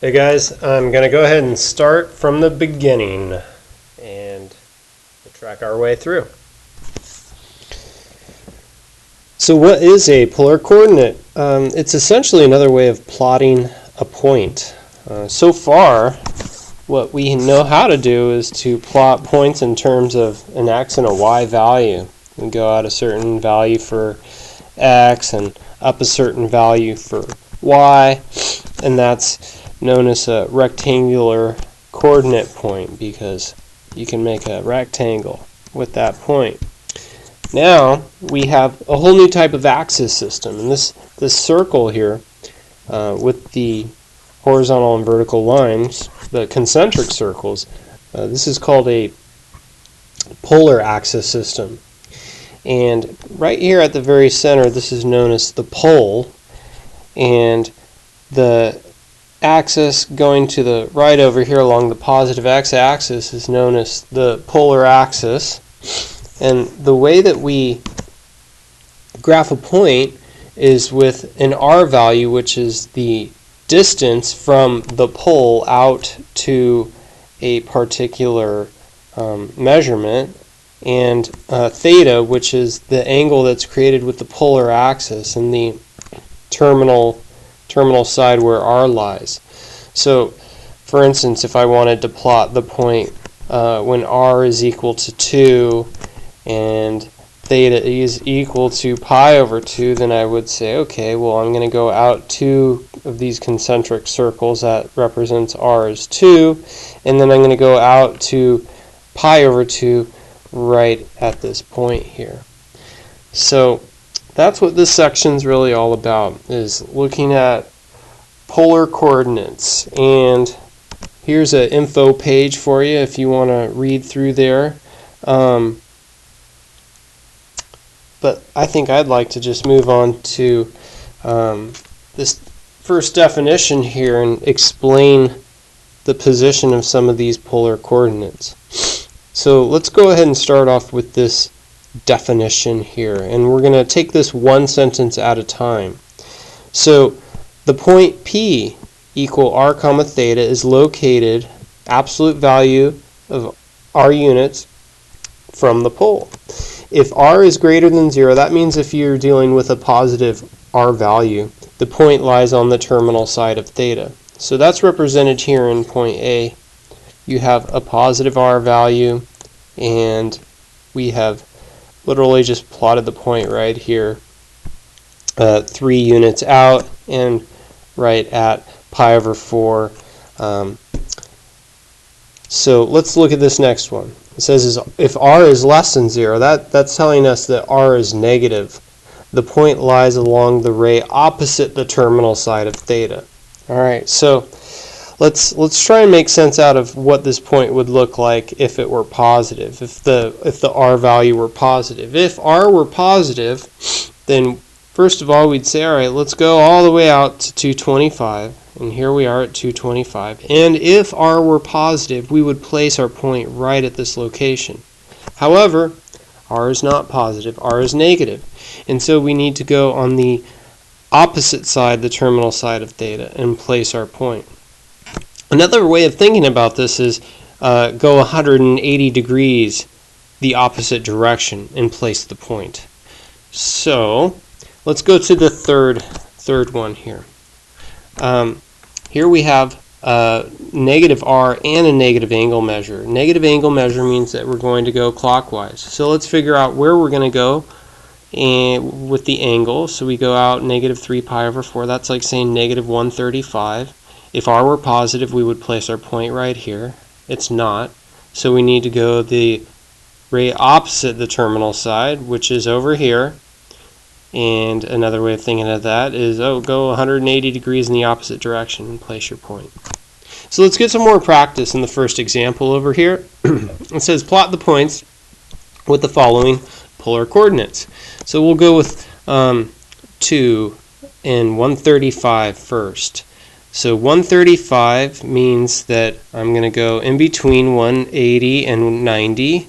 Hey guys, I'm going to go ahead and start from the beginning and we'll track our way through. So what is a polar coordinate? It's essentially another way of plotting a point. So far, what we know how to do is to plot points in terms of an x and a y value. We go out a certain value for x and up a certain value for y, and that's known as a rectangular coordinate point because you can make a rectangle with that point. Now we have a whole new type of axis system, and this circle here with the horizontal and vertical lines, the concentric circles, this is called a polar axis system. And right here at the very center, this is known as the pole, and the axis going to the right over here along the positive x-axis is known as the polar axis. And the way that we graph a point is with an r value, which is the distance from the pole out to a particular measurement, and theta, which is the angle that's created with the polar axis and the terminal side where r lies. So, for instance, if I wanted to plot the point when r is equal to 2 and theta is equal to pi over 2, then I would say, okay, well, I'm going to go out 2 of these concentric circles that represents r as 2, and then I'm going to go out to pi over 2 right at this point here. So that's what this section's really all about, is looking at polar coordinates. And here's an info page for you if you want to read through there. But I think I'd like to just move on to this first definition here and explain the position of some of these polar coordinates. So let's go ahead and start off with this definition here, and we're going to take this one sentence at a time. So the point P equal r comma theta is located, absolute value of r units, from the pole. If r is greater than 0, that means if you're dealing with a positive r value, the point lies on the terminal side of theta. So that's represented here in point A. You have a positive r value, and we have literally just plotted the point right here, 3 units out and right at pi over 4. So let's look at this next one. It says if r is less than 0, that's telling us that r is negative. The point lies along the ray opposite the terminal side of theta. Alright, so let's try and make sense out of what this point would look like if it were positive, if the r value were positive. If r were positive, then first of all we'd say, alright, let's go all the way out to 225, and here we are at 225. And if r were positive, we would place our point right at this location. However, r is not positive, r is negative, and so we need to go on the opposite side, the terminal side of theta, and place our point. Another way of thinking about this is go 180 degrees the opposite direction and place the point. So let's go to the third one here. Here we have negative r and a negative angle measure. Negative angle measure means that we're going to go clockwise. So let's figure out where we're going to go and with the angle. So we go out negative 3 pi over 4. That's like saying negative 135. If r were positive, we would place our point right here. It's not. So we need to go the ray opposite the terminal side, which is over here. And another way of thinking of that is, go 180 degrees in the opposite direction and place your point. So let's get some more practice in the first example over here. It says plot the points with the following polar coordinates. So we'll go with 2 and 135 first. So 135 means that I'm going to go in between 180 and 90,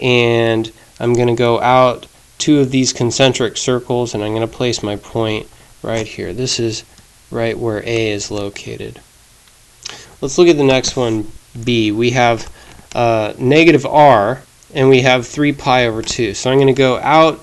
and I'm going to go out 2 of these concentric circles, and I'm going to place my point right here. This is right where A is located. let's look at the next one, b. We have negative r, and we have 3 pi over 2. So I'm going to go out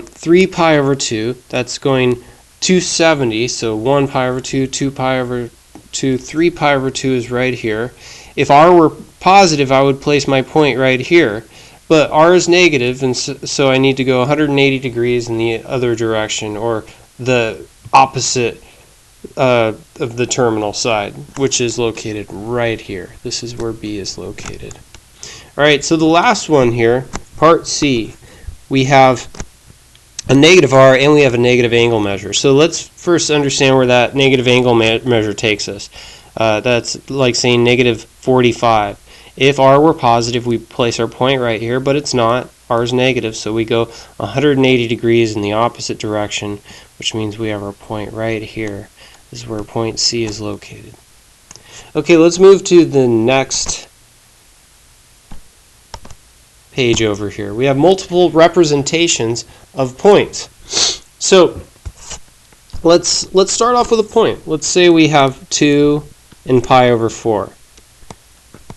3 pi over 2. That's going 270. So 1 pi over 2, 2 pi over 2, 3 pi over 2 is right here. If r were positive, I would place my point right here. But r is negative, and so I need to go 180 degrees in the other direction, or the opposite of the terminal side, which is located right here. This is where B is located. Alright, so the last one here, part C, we have a negative r and we have a negative angle measure. So let's first understand where that negative angle measure takes us. That's like saying negative 45. If r were positive, we place our point right here, but it's not. R is negative, so we go 180 degrees in the opposite direction, which means we have our point right here. This is where point C is located. Okay, let's move to the next page over here. We have multiple representations of points. So let's start off with a point. Let's say we have 2 and pi over 4.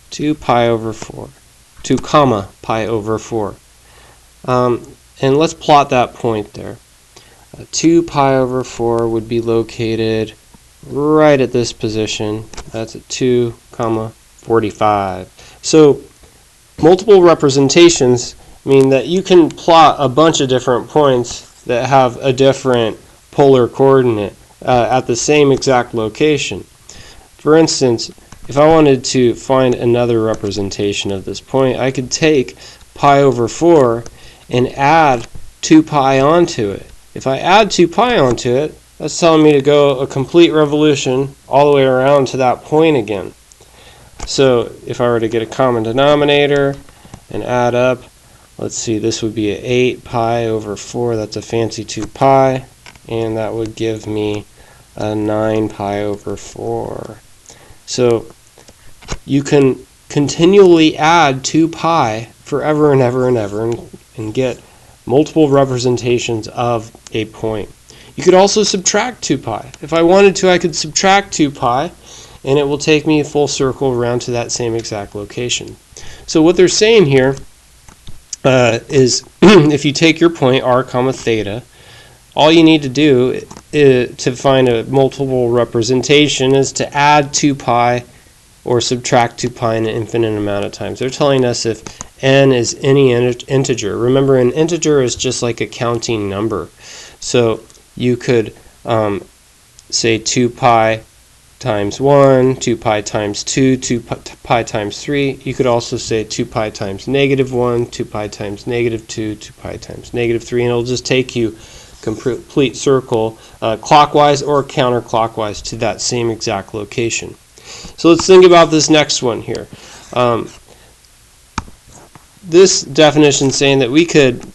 2 pi over 4. 2 comma pi over 4. And let's plot that point there. 2 pi over 4 would be located right at this position. That's at 2 comma 45. So multiple representations mean that you can plot a bunch of different points that have a different polar coordinate at the same exact location. For instance, if I wanted to find another representation of this point, I could take pi over 4 and add 2 pi onto it. If I add 2 pi onto it, that's telling me to go a complete revolution all the way around to that point again. So if I were to get a common denominator and add up, let's see, this would be 8 pi over 4. That's a fancy 2 pi, and that would give me a 9 pi over 4. So you can continually add 2 pi forever and ever and ever and get multiple representations of a point. You could also subtract 2 pi. If I wanted to, I could subtract 2 pi, and it will take me a full circle around to that same exact location. So what they're saying here is if you take your point r comma theta, all you need to do to find a multiple representation is to add 2 pi or subtract 2 pi an infinite amount of times. They're telling us if n is any integer. Remember, an integer is just like a counting number. So you could say 2 pi times 1, 2 pi times 2, 2 pi times 3. You could also say 2 pi times negative 1, 2 pi times negative 2, 2 pi times negative 3, and it'll just take you complete circle clockwise or counterclockwise to that same exact location. So let's think about this next one here. This definition is saying that we could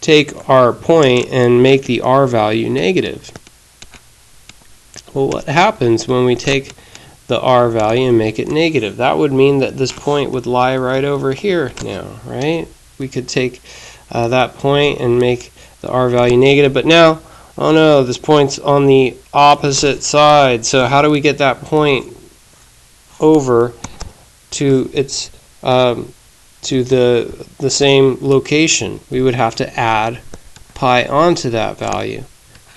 take our point and make the r value negative. Well, what happens when we take the r value and make it negative? That would mean that this point would lie right over here now, right? We could take that point and make the r value negative, but now, oh no, this point's on the opposite side. So how do we get that point over to its to the same location? We would have to add pi onto that value.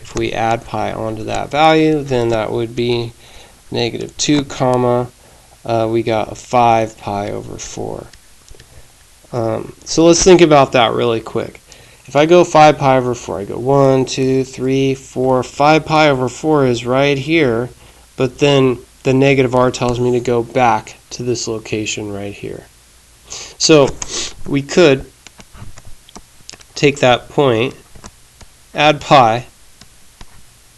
If we add pi onto that value, then that would be negative 2 comma, we got a 5 pi over 4. So let's think about that really quick. If I go 5 pi over 4, I go 1, 2, 3, 4, 5 pi over 4 is right here, but then the negative r tells me to go back to this location right here. So we could take that point, add pi,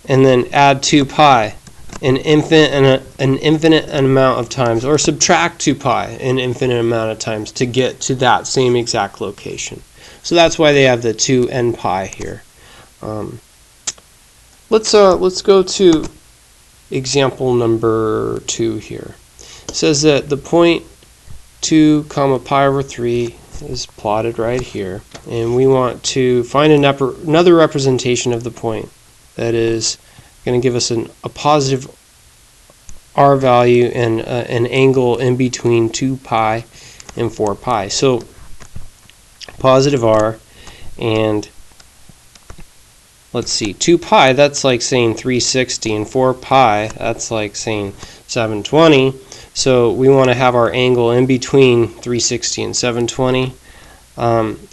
and then add 2 pi an infinite amount of times, or subtract 2 pi an infinite amount of times to get to that same exact location. So that's why they have the 2n pi here. Let's go to example number 2 here. It says that the point 2 comma pi over 3 is plotted right here, and we want to find another representation of the point that is going to give us a positive r value and an angle in between 2 pi and 4 pi. So positive r, and let's see, 2 pi, that's like saying 360, and 4 pi, that's like saying 720. So we want to have our angle in between 360 and 720.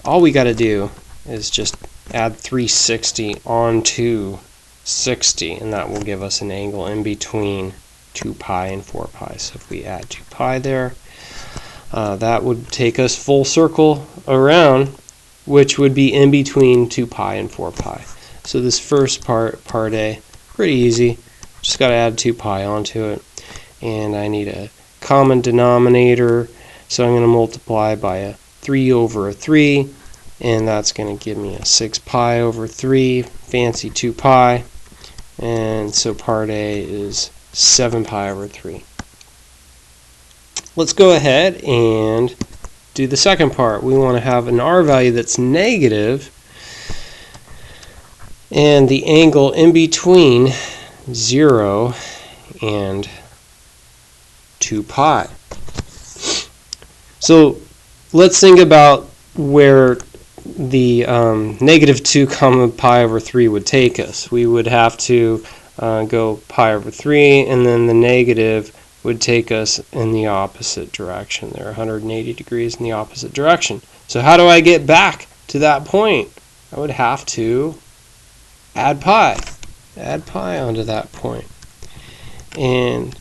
All we got to do is just add 360 onto 60, and that will give us an angle in between 2 pi and 4 pi. So if we add 2 pi there, that would take us full circle around, which would be in between 2 pi and 4 pi. So this first part A, pretty easy. Just got to add 2 pi onto it. And I need a common denominator, so I'm going to multiply by a 3 over a 3, and that's going to give me a 6 pi over 3, fancy 2 pi. And so part A is 7 pi over 3. Let's go ahead and do the second part. We want to have an r value that's negative, and the angle in between 0 and 2 pi. So let's think about where the negative 2 comma pi over 3 would take us. We would have to go pi over 3, and then the negative would take us in the opposite direction. They're 180 degrees in the opposite direction. So how do I get back to that point? I would have to add pi onto that point. And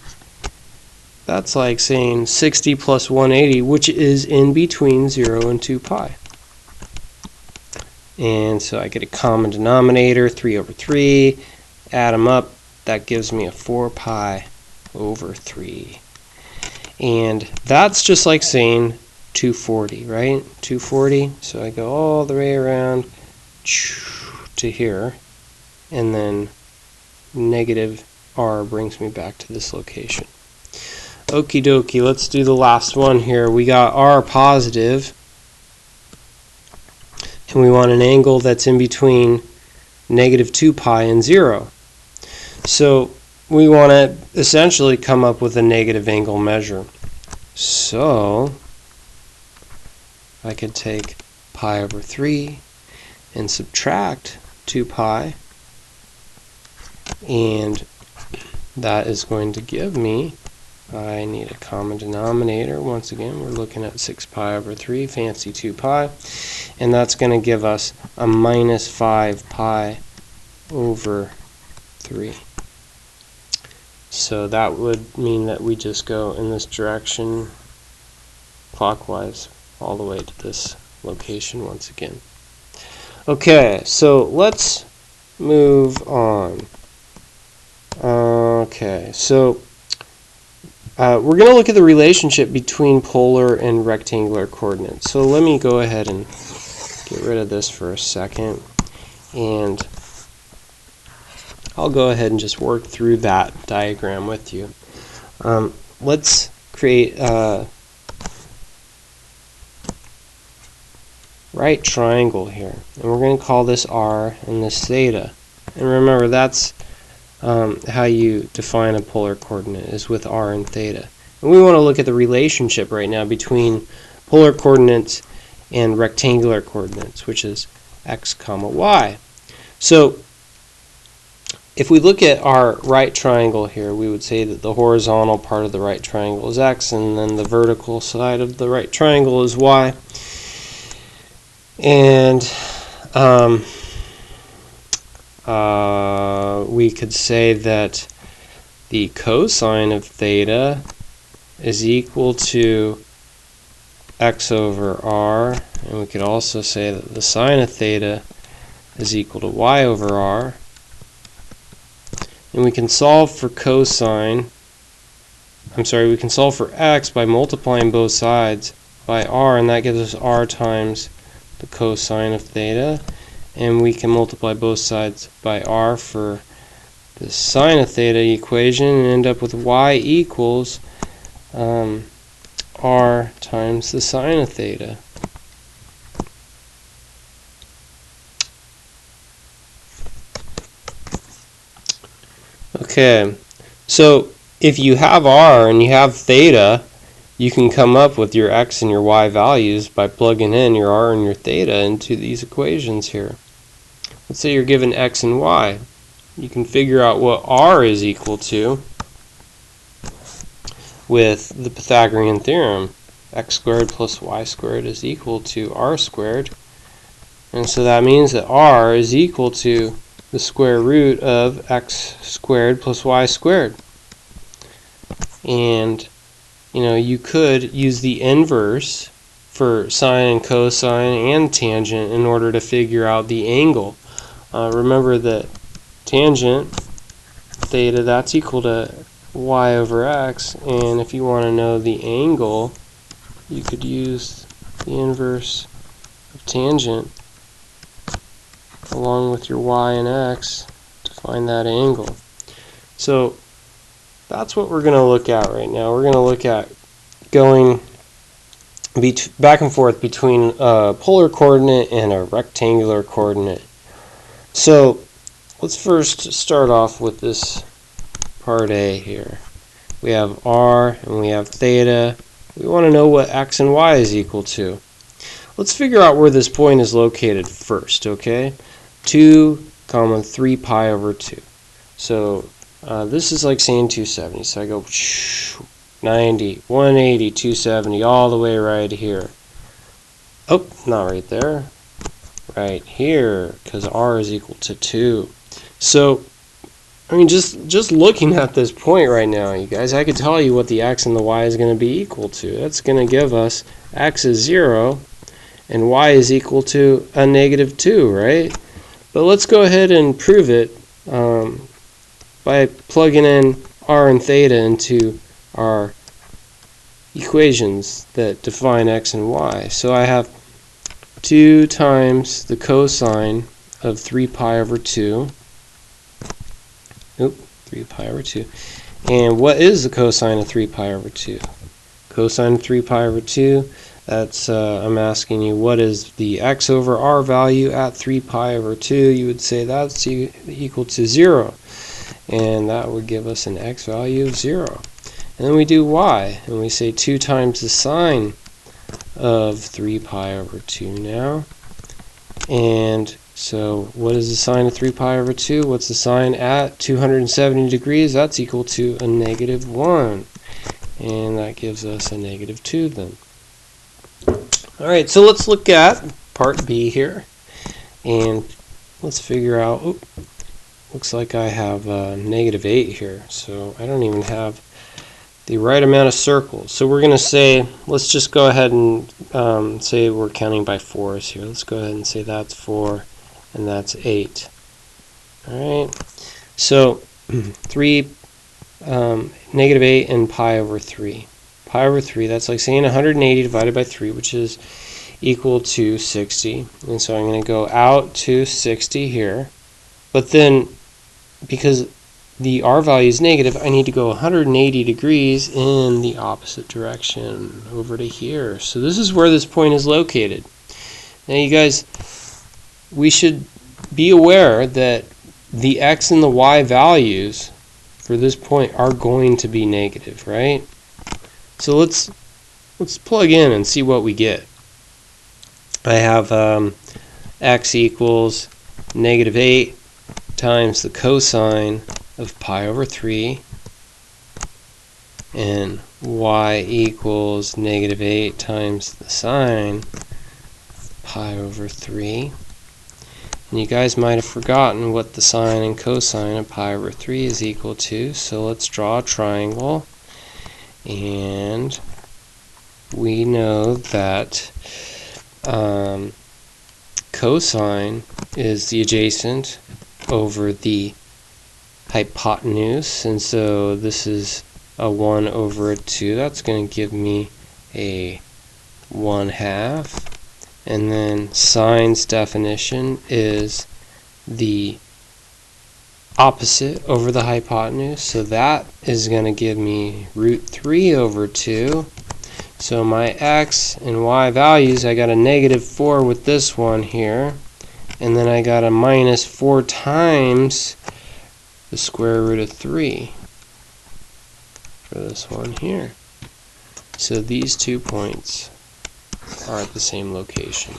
that's like saying 60 plus 180, which is in between 0 and 2 pi. And so I get a common denominator, 3 over 3, add them up, that gives me a 4 pi over 3. And that's just like saying 240, right? 240, so I go all the way around to here, and then negative r brings me back to this location. Okie dokie, let's do the last one here. We got r positive, and we want an angle that's in between negative 2 pi and 0. So we want to essentially come up with a negative angle measure. So I could take pi over 3 and subtract 2 pi, and that is going to give me, I need a common denominator. Once again, we're looking at 6 pi over 3, fancy 2 pi, and that's going to give us a minus 5 pi over 3. So that would mean that we just go in this direction clockwise all the way to this location once again. Okay, so let's move on. Okay, so we're going to look at the relationship between polar and rectangular coordinates. So let me go ahead and get rid of this for a second, and I'll go ahead and just work through that diagram with you. Let's create a right triangle here, and we're going to call this r and this theta. And remember, that's how you define a polar coordinate, is with r and theta. And we want to look at the relationship right now between polar coordinates and rectangular coordinates, which is x comma y. So if we look at our right triangle here, we would say that the horizontal part of the right triangle is x, and then the vertical side of the right triangle is y. And we could say that the cosine of theta is equal to x over r, and we could also say that the sine of theta is equal to y over r. And we can solve for we can solve for x by multiplying both sides by r, and that gives us r times the cosine of theta. And we can multiply both sides by r for the sine of theta equation and end up with y equals r times the sine of theta. Okay, so if you have r and you have theta, you can come up with your x and your y values by plugging in your r and your theta into these equations here. Let's say you're given x and y. You can figure out what r is equal to with the Pythagorean theorem. X squared plus y squared is equal to r squared. And so that means that r is equal to the square root of x squared plus y squared. And you could use the inverse for sine and cosine and tangent in order to figure out the angle. Remember that tangent theta, that's equal to y over x, and if you want to know the angle, you could use the inverse of tangent along with your y and x to find that angle. So that's what we're going to look at right now. We're going to look at going back and forth between a polar coordinate and a rectangular coordinate. So let's first start off with this part A here. We have r and we have theta. We want to know what x and y is equal to. Let's figure out where this point is located first, okay? 2, 3 pi over 2. So this is like saying 270. So I go 90, 180, 270, all the way right here. Oh, not right there. Right here, because r is equal to 2. So, I mean, just looking at this point right now, you guys, I could tell you what the x and the y is going to be equal to. That's going to give us x is 0, and y is equal to a negative 2, right? But let's go ahead and prove it by plugging in r and theta into our equations that define x and y. So I have 2 times the cosine of 3 pi over 2. 3 pi over 2. And what is the cosine of 3 pi over 2? Cosine of 3 pi over 2, that's, I'm asking you, what is the x over r value at 3 pi over 2? You would say that's equal to 0. And that would give us an x value of 0. And then we do y, and we say 2 times the sine of 3 pi over 2 now. And so what is the sine of 3 pi over 2? What's the sine at 270 degrees? That's equal to a negative 1. And that gives us a negative 2 then. Alright, so let's look at part B here. And let's figure out, looks like I have negative 8 here. So I don't even have the right amount of circles. So we're going to say, let's just go ahead and say we're counting by 4s here. Let's go ahead and say that's 4 and that's 8. Alright, so negative 8 and pi over 3. Pi over 3, that's like saying 180 divided by 3, which is equal to 60. And so I'm going to go out to 60 here. But then, because the r value is negative, I need to go 180 degrees in the opposite direction over to here. So this is where this point is located. Now you guys, we should be aware that the x and the y values for this point are going to be negative, right? So let's plug in and see what we get. I have x equals negative 8 times the cosine of pi over 3, and y equals negative 8 times the sine pi over 3. And you guys might have forgotten what the sine and cosine of pi over 3 is equal to, so let's draw a triangle. And we know that cosine is the adjacent over the hypotenuse, and so this is a 1 over a 2. That's going to give me a 1/2. And then sine's definition is the opposite over the hypotenuse, so that is going to give me root 3 over 2. So my x and y values, I got a negative 4 with this one here, and then I got a minus 4 times the square root of 3. for this one here. So these 2 points are at the same location.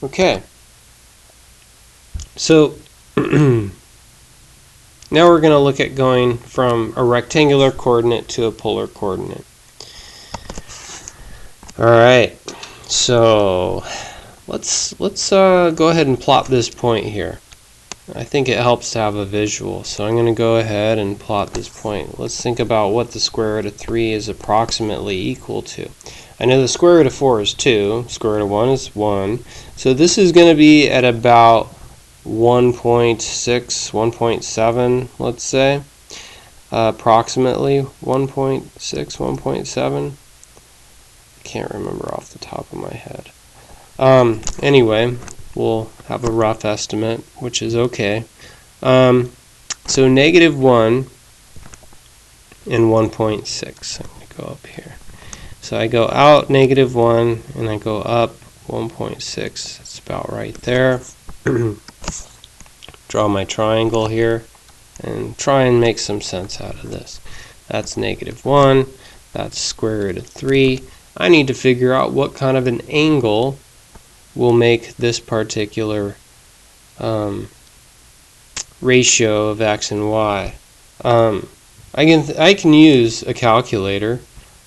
Okay. So now we're going to look at going from a rectangular coordinate to a polar coordinate. Alright, so let's go ahead and plot this point here. I think it helps to have a visual, so I'm going to go ahead and plot this point. Let's think about what the square root of 3 is approximately equal to. I know the square root of 4 is 2, square root of 1 is 1, so this is going to be at about 1.6, 1.7, let's say, approximately 1.6, 1.7. Can't remember off the top of my head. Anyway, we'll have a rough estimate, which is okay. So negative 1 and 1.6. I'm going to go up here. So I go out negative 1 and I go up 1.6. It's about right there. Draw my triangle here and try and make some sense out of this. That's negative 1. That's square root of 3. I need to figure out what kind of an angle will make this particular ratio of x and y. I can use a calculator,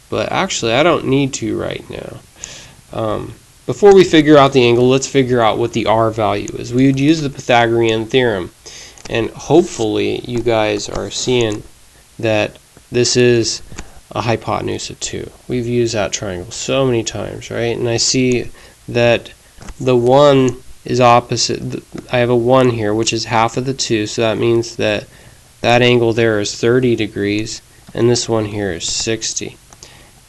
but actually I don't need to right now. Before we figure out the angle, let's figure out what the r value is. We would use the Pythagorean theorem, and hopefully you guys are seeing that this is a hypotenuse of 2. We've used that triangle so many times, right? And I see that the 1 is opposite. I have a 1 here, which is half of the 2, so that means that that angle there is 30 degrees, and this one here is 60.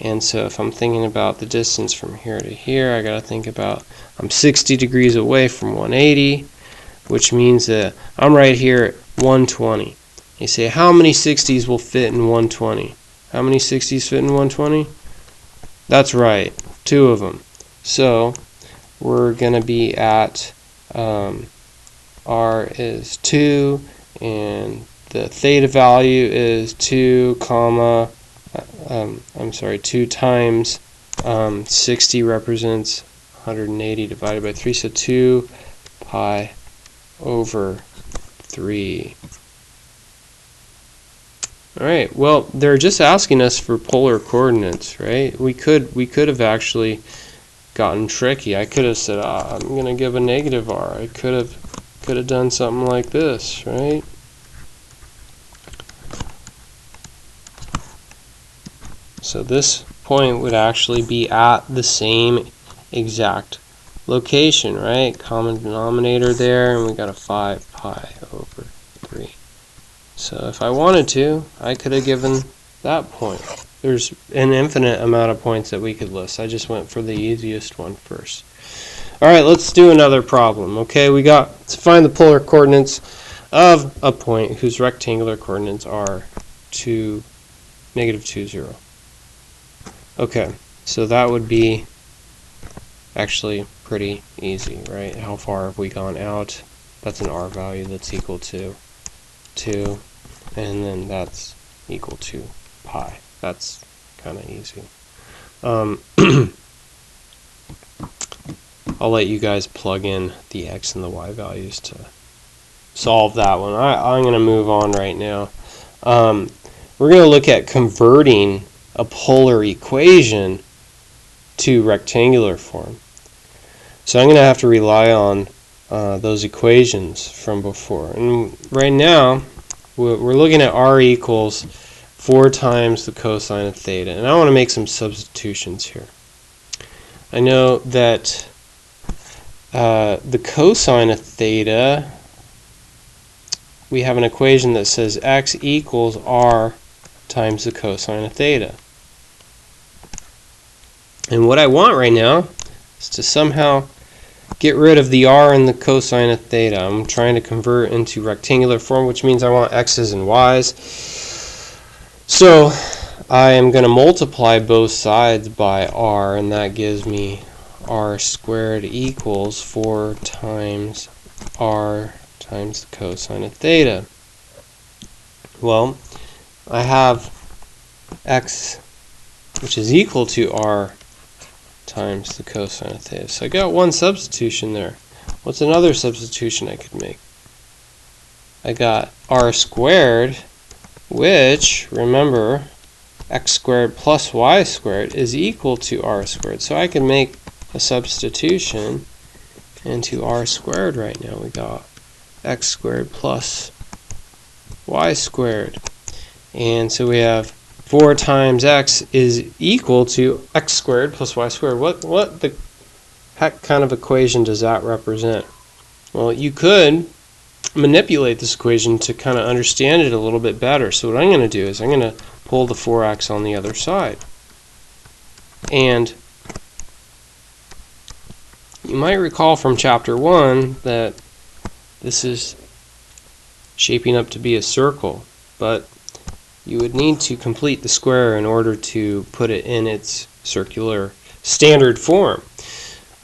And so if I'm thinking about the distance from here to here, I got to think about I'm 60 degrees away from 180, which means that I'm right here at 120. You say, how many 60s will fit in 120? How many 60s fit in 120? That's right, 2 of them. So we're going to be at r is 2, and the theta value is 2 times 60 represents 180 divided by 3, so 2 pi over 3. Alright, well, they're just asking us for polar coordinates, right? We could have actually gotten tricky. I could have said, I'm going to give a negative r. I could have done something like this, right? So this point would actually be at the same exact location, right? Common denominator there, and we got a 5 pi over 3. So if I wanted to, I could have given that point. There's an infinite amount of points that we could list. I just went for the easiest one first. Alright, let's do another problem. Okay, we got to find the polar coordinates of a point whose rectangular coordinates are negative 2, 0. Okay, so that would be actually pretty easy, right? How far have we gone out? That's an r value that's equal to 2, and then that's equal to pi. That's kind of easy. I'll let you guys plug in the x and the y values to solve that one. I'm going to move on right now. We're going to look at converting a polar equation to rectangular form. So I'm going to have to rely on those equations from before. And right now, we're looking at r equals 4 times the cosine of theta. And I want to make some substitutions here. I know that the cosine of theta, we have an equation that says x equals r times the cosine of theta. And what I want right now is to somehow get rid of the r and the cosine of theta. I'm trying to convert into rectangular form, which means I want x's and y's. So I am going to multiply both sides by r, and that gives me r squared equals 4 times r times the cosine of theta. Well, I have x, which is equal to r times the cosine of theta. So I got one substitution there. What's another substitution I could make? I got r squared, which, remember, x squared plus y squared is equal to r squared. So I can make a substitution into r squared right now. We got x squared plus y squared. And so we have 4 times x is equal to x squared plus y squared. What the heck kind of equation does that represent? Well, you could manipulate this equation to kind of understand it a little bit better. So what I'm going to do is I'm going to pull the 4x on the other side. And you might recall from chapter 1 that this is shaping up to be a circle, but you would need to complete the square in order to put it in its circular standard form.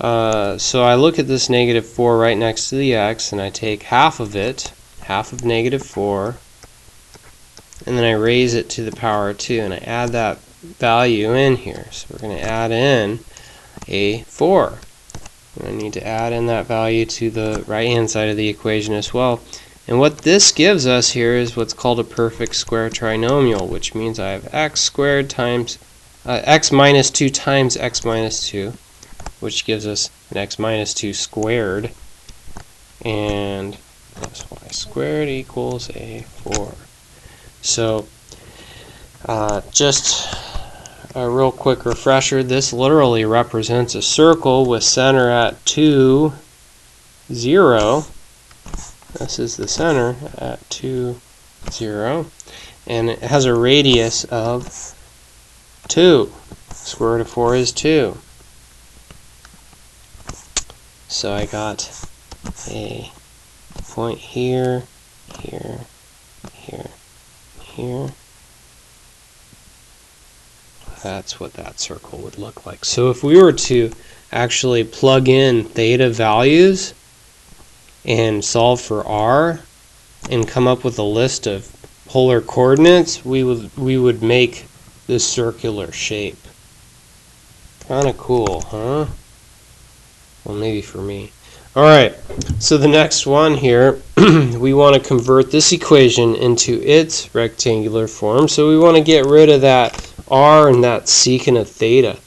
So I look at this negative 4 right next to the x, and I take half of it, half of negative 4, and then I raise it to the power 2, and I add that value in here. So we're going to add in a 4. And I need to add in that value to the right-hand side of the equation as well. And what this gives us here is what's called a perfect square trinomial, which means I have x squared times x minus 2 times x minus 2, which gives us an x minus 2 squared, and plus y squared equals a 4. So just a real quick refresher, this literally represents a circle with center at 2, 0. This is the center at 2, 0. And it has a radius of 2. Square root of 4 is 2. So I got a point here, here, here, here. That's what that circle would look like. So if we were to actually plug in theta values and solve for r and come up with a list of polar coordinates, we would make this circular shape. Kind of cool, huh? Well, maybe for me. Alright, so the next one here, we want to convert this equation into its rectangular form. So we want to get rid of that r and that secant of theta.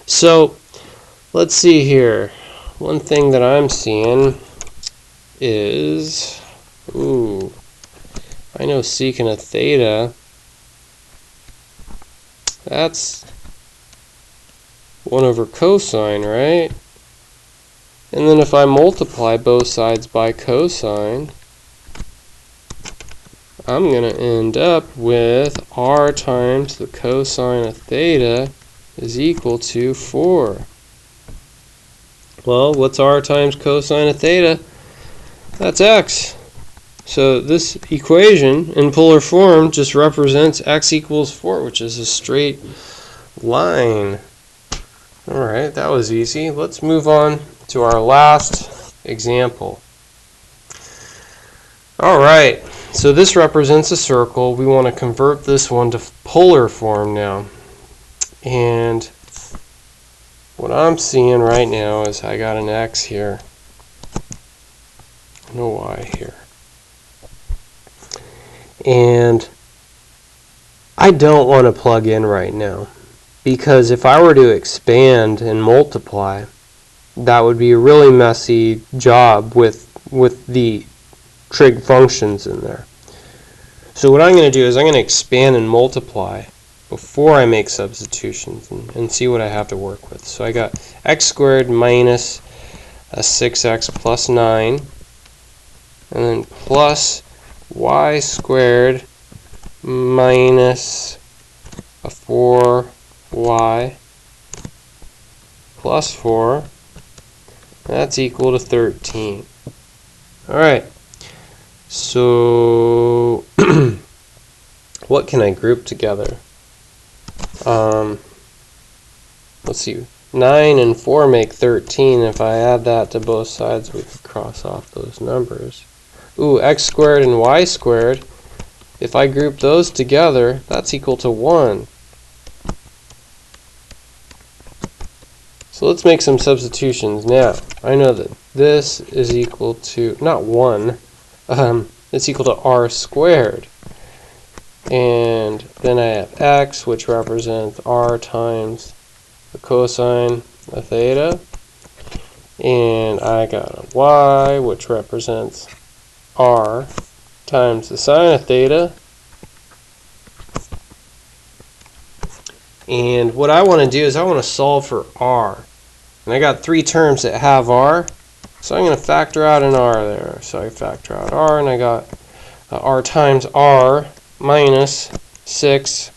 So let's see here. One thing that I'm seeing is, I know secant of theta, that's 1 over cosine, right? And then if I multiply both sides by cosine, I'm going to end up with r times the cosine of theta is equal to 4. Well, what's r times cosine of theta? That's x. So this equation in polar form just represents x equals 4, which is a straight line. Alright, that was easy. Let's move on to our last example. Alright, so this represents a circle. We want to convert this one to polar form now. And what I'm seeing right now is I got an x here and a y here. And I don't want to plug in right now, because if I were to expand and multiply, that would be a really messy job with the trig functions in there. So what I'm going to do is I'm going to expand and multiply before I make substitutions and see what I have to work with. So I got x squared minus a 6x plus 9, and then plus y squared minus a 4y plus 4. That's equal to 13. Alright, so what can I group together? Let's see, 9 and 4 make 13. If I add that to both sides, we could cross off those numbers. X squared and y squared if I group those together, that's equal to 1. So let's make some substitutions now. I know that this is equal to, not 1, it's equal to r squared. And then I have x, which represents r times the cosine of theta. And I got a y, which represents r times the sine of theta. And what I want to do is I want to solve for r. And I got 3 terms that have r, so I'm going to factor out an r there. So I factor out r, and I got r times r minus 6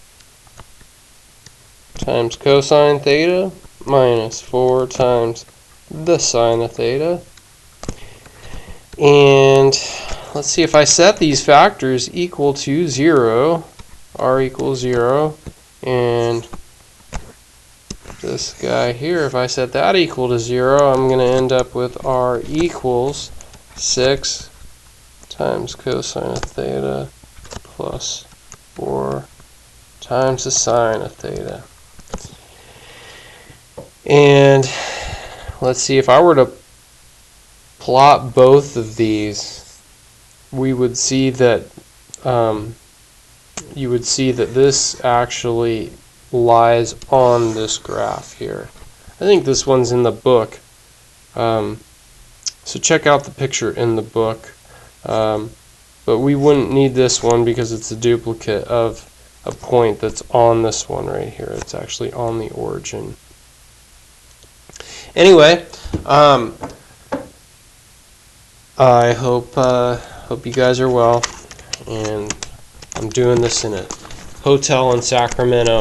times cosine theta minus 4 times the sine of theta. And let's see, if I set these factors equal to 0, r equals 0, and this guy here, if I set that equal to 0, I'm going to end up with r equals 6 times cosine of theta plus 4 times the sine of theta. And let's see, if I were to plot both of these, we would see that you would see that this actually lies on this graph here. I think this one's in the book, so check out the picture in the book, but we wouldn't need this one because it's a duplicate of a point that's on this one right here. It's actually on the origin. Anyway, I hope you guys are well, and I'm doing this in a hotel in Sacramento,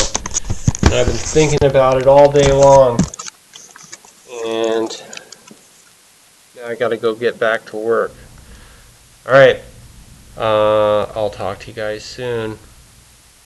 and I've been thinking about it all day long, and now I gotta go get back to work. Alright, I'll talk to you guys soon.